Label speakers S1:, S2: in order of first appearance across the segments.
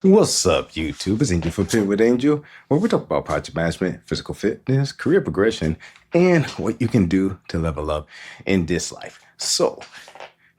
S1: What's up, YouTube? It's Angel from Fit with Angel, where we talk about project management, physical fitness, career progression, and what you can do to level up in this life. So,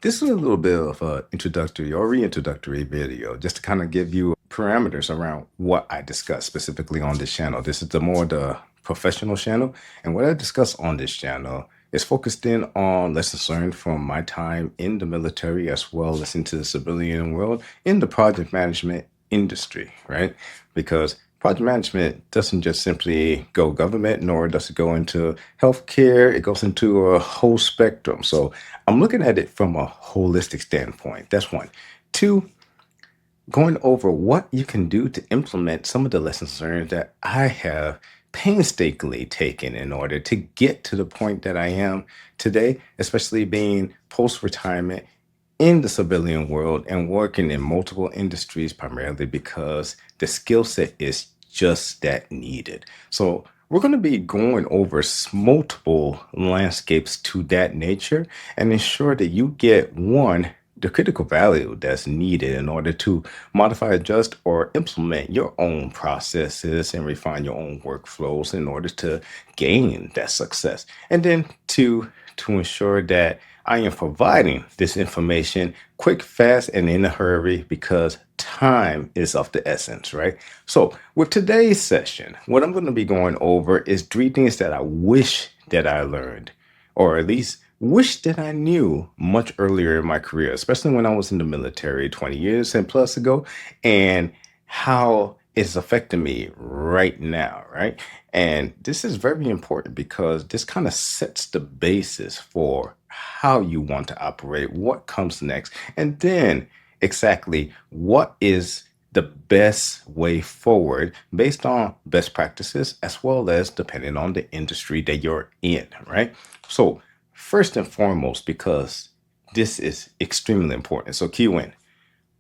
S1: this is a little bit of an introductory or reintroductory video just to kind of give you parameters around what I discuss specifically on this channel. This is the professional channel, and what I discuss on this channel is focused in on lessons learned from my time in the military as well as into the civilian world in the project management industry, right? Because project management doesn't just simply go government, nor does it go into healthcare. It goes into a whole spectrum. So I'm looking at it from a holistic standpoint. That's one. Two, going over what you can do to implement some of the lessons learned that I have painstakingly taken in order to get to the point that I am today, especially being post retirement in the civilian world and working in multiple industries, primarily because the skill set is just that needed. So, we're going to be going over multiple landscapes to that nature and ensure that you get one, the critical value that's needed in order to modify, adjust, or implement your own processes and refine your own workflows in order to gain that success. And then two, to ensure that I am providing this information quick, fast, and in a hurry because time is of the essence, right? So, with today's session, what I'm going to be going over is three things that I wish that I learned, or at least wish that I knew much earlier in my career, especially when I was in the military 20 years and plus ago, and how it's affecting me right now, right? And this is very important because this kind of sets the basis for how you want to operate, what comes next, and then exactly what is the best way forward based on best practices as well as depending on the industry that you're in, right? So, first and foremost, because this is extremely important. So, key win,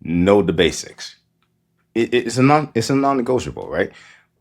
S1: know the basics. It's a non-negotiable, right?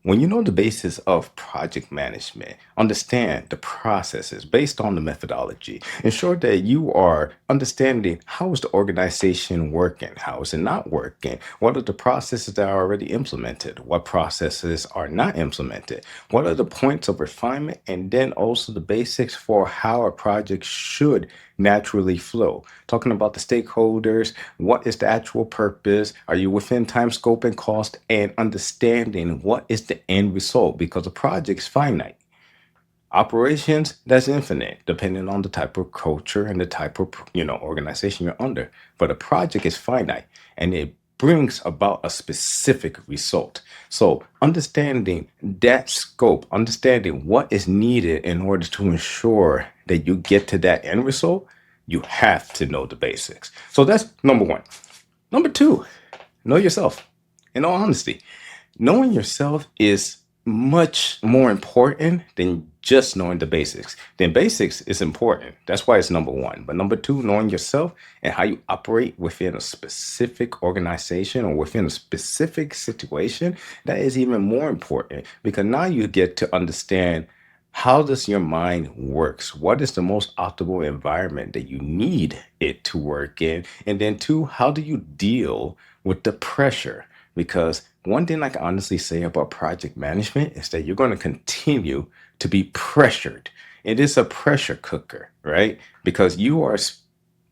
S1: When you know the basis of project management, understand the processes based on the methodology. Ensure that you are understanding how is the organization working, how is it not working, what are the processes that are already implemented, what processes are not implemented, what are the points of refinement, and then also the basics for how a project should naturally flow. Talking about the stakeholders, what is the actual purpose? Are you within time, scope, and cost? And understanding what is the end result because a project is finite. Operations, that's infinite, depending on the type of culture and the type of organization you're under. But a project is finite and it brings about a specific result. So understanding that scope, understanding what is needed in order to ensure that you get to that end result, you have to know the basics. So that's number one. Number two, know yourself. In all honesty, knowing yourself is much more important than just knowing the basics. The basics is important. That's why it's number one. But number two, knowing yourself and how you operate within a specific organization or within a specific situation, that is even more important because now you get to understand how does your mind works? What is the most optimal environment that you need it to work in? And then two, how do you deal with the pressure? Because one thing I can honestly say about project management is that you're going to continue to be pressured. It is a pressure cooker, right? Because you are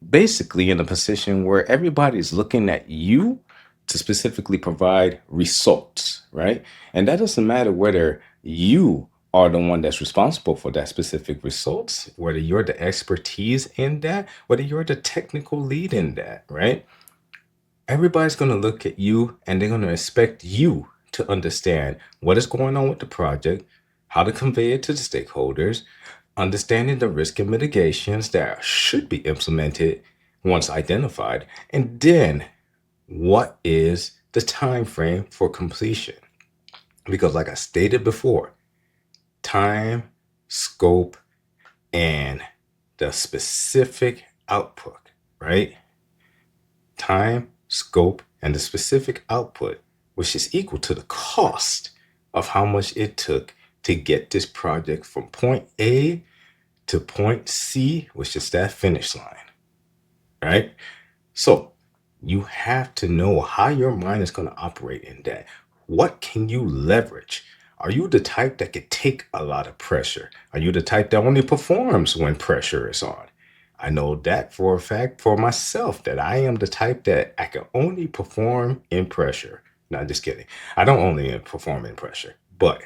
S1: basically in a position where everybody's looking at you to specifically provide results, right? And that doesn't matter whether you are the one that's responsible for that specific results, whether you're the expertise in that, whether you're the technical lead in that, right? Everybody's going to look at you and they're going to expect you to understand what is going on with the project, how to convey it to the stakeholders, understanding the risk and mitigations that should be implemented once identified, and then what is the time frame for completion? Because like I stated before, time, scope, and the specific output, right? Time, scope, and the specific output, which is equal to the cost of how much it took to get this project from point A to point C, which is that finish line, right? So You have to know how your mind is going to operate in that. What can you leverage? Are you the type that can take a lot of pressure? Are you the type that only performs when pressure is on? I know that for a fact for myself that I am the type that I can only perform in pressure. No, just kidding. I don't only perform in pressure, but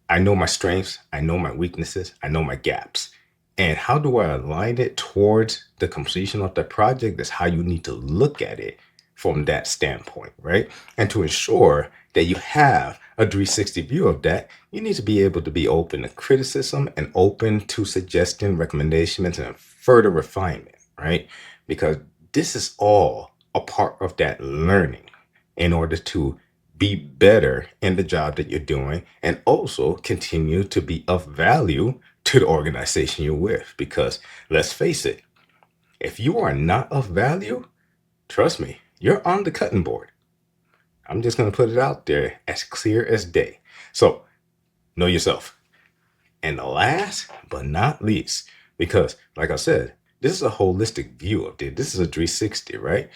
S1: I know my strengths, I know my weaknesses, I know my gaps. And how do I align it towards the completion of the project? That's how you need to look at it from that standpoint, right? And to ensure that you have a 360 view of that, you need to be able to be open to criticism and open to suggestion, recommendations, and further refinement, right? Because this is all a part of that learning in order to be better in the job that you're doing and also continue to be of value to the organization you're with. Because let's face it, if you are not of value, trust me, you're on the cutting board. I'm just going to put it out there as clear as day. So know yourself. And last but not least, because like I said, this is a holistic view of it. This is a 360, right?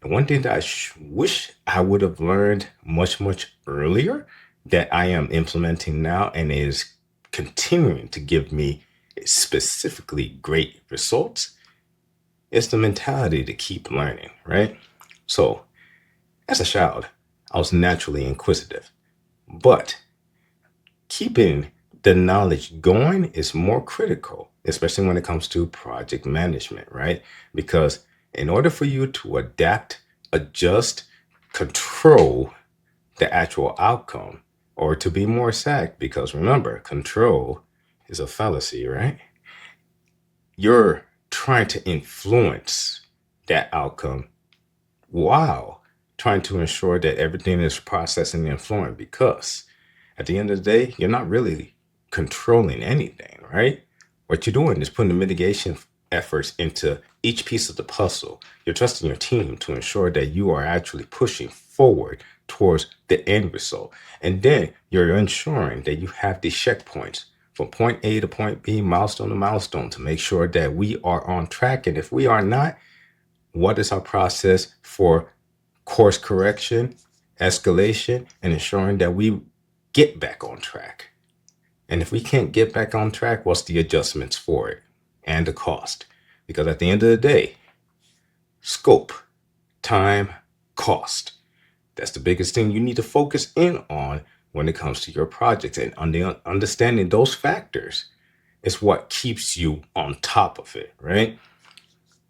S1: The one thing that I wish I would have learned much, much earlier that I am implementing now and is continuing to give me specifically great results is the mentality to keep learning, right? So, as a child, I was naturally inquisitive, but keeping the knowledge going is more critical, especially when it comes to project management, right? Because in order for you to adapt, adjust, control the actual outcome, or to be more exact, because remember, control is a fallacy, right? You're trying to influence that outcome while trying to ensure that everything is processing and flowing because at the end of the day, you're not really controlling anything, right? What you're doing is putting the mitigation efforts into each piece of the puzzle. You're trusting your team to ensure that you are actually pushing forward towards the end result. And then you're ensuring that you have these checkpoints from point A to point B, milestone to milestone, to make sure that we are on track. And if we are not, what is our process for course correction, escalation, and ensuring that we get back on track? And if we can't get back on track, what's the adjustments for it and the cost? Because at the end of the day, scope, time, cost. That's the biggest thing you need to focus in on when it comes to your project. And understanding those factors is what keeps you on top of it, right?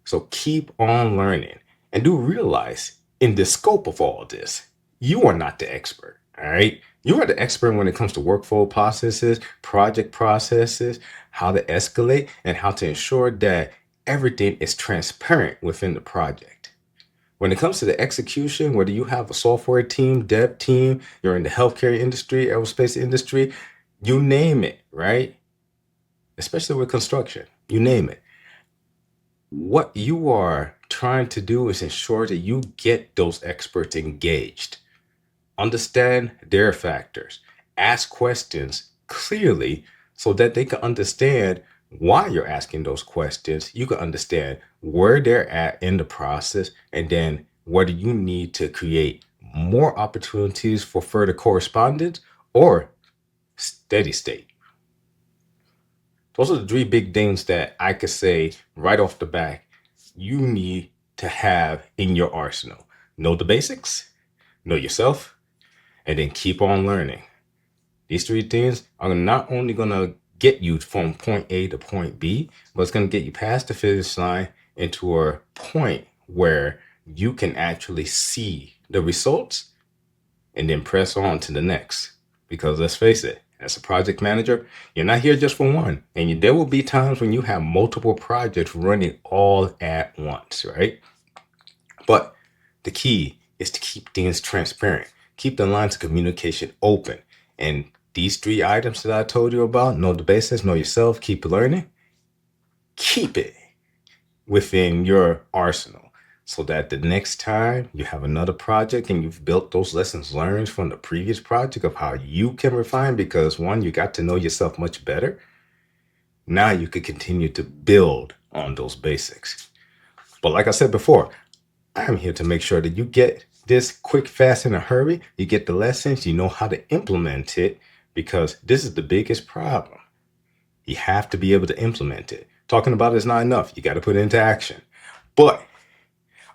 S1: So keep on learning and do realize in the scope of all this, you are not the expert. All right. You are the expert when it comes to workflow processes, project processes, how to escalate, and how to ensure that everything is transparent within the project. When it comes to the execution, whether you have a software team, dev team, you're in the healthcare industry, aerospace industry, you name it, right? Especially with construction, you name it. What you are trying to do is ensure that you get those experts engaged, understand their factors, ask questions clearly so that they can understand why you're asking those questions. You can understand where they're at in the process, and then whether you need to create more opportunities for further correspondence or steady state. Those are the three big things that I could say right off the bat you need to have in your arsenal. Know the basics, know yourself, and then keep on learning. These three things are not only going to get you from point A to point B, but it's going to get you past the finish line into a point where you can actually see the results and then press on to the next. Because let's face it, as a project manager, you're not here just for one. And there will be times when you have multiple projects running all at once, right? But the key is to keep things transparent, keep the lines of communication open. And these three items that I told you about, know the basics, know yourself, keep learning, keep it within your arsenal so that the next time you have another project and you've built those lessons learned from the previous project of how you can refine, because one, you got to know yourself much better. Now you could continue to build on those basics. But like I said before, I'm here to make sure that you get this quick, fast, in a hurry. You get the lessons, you know how to implement it, because this is the biggest problem. You have to be able to implement it. Talking about it is not enough. You got to put it into action. But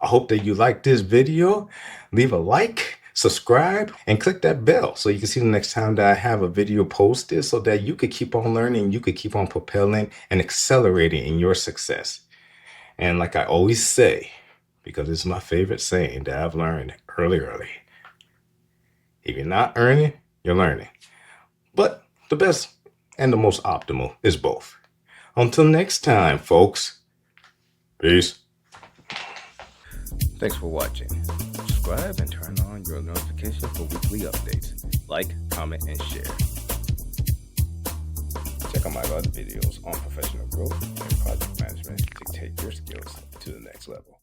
S1: I hope that you like this video. Leave a like, subscribe, and click that bell so you can see the next time that I have a video posted, so that you could keep on learning, you could keep on propelling and accelerating in your success. And like I always say, because it's my favorite saying that I've learned early. If you're not earning, you're learning. But the best and the most optimal is both. Until next time, folks. Peace. Thanks for watching. Subscribe and turn on your notifications for weekly updates. Like, comment, and share. Check out my other videos on professional growth and project management to take your skills to the next level.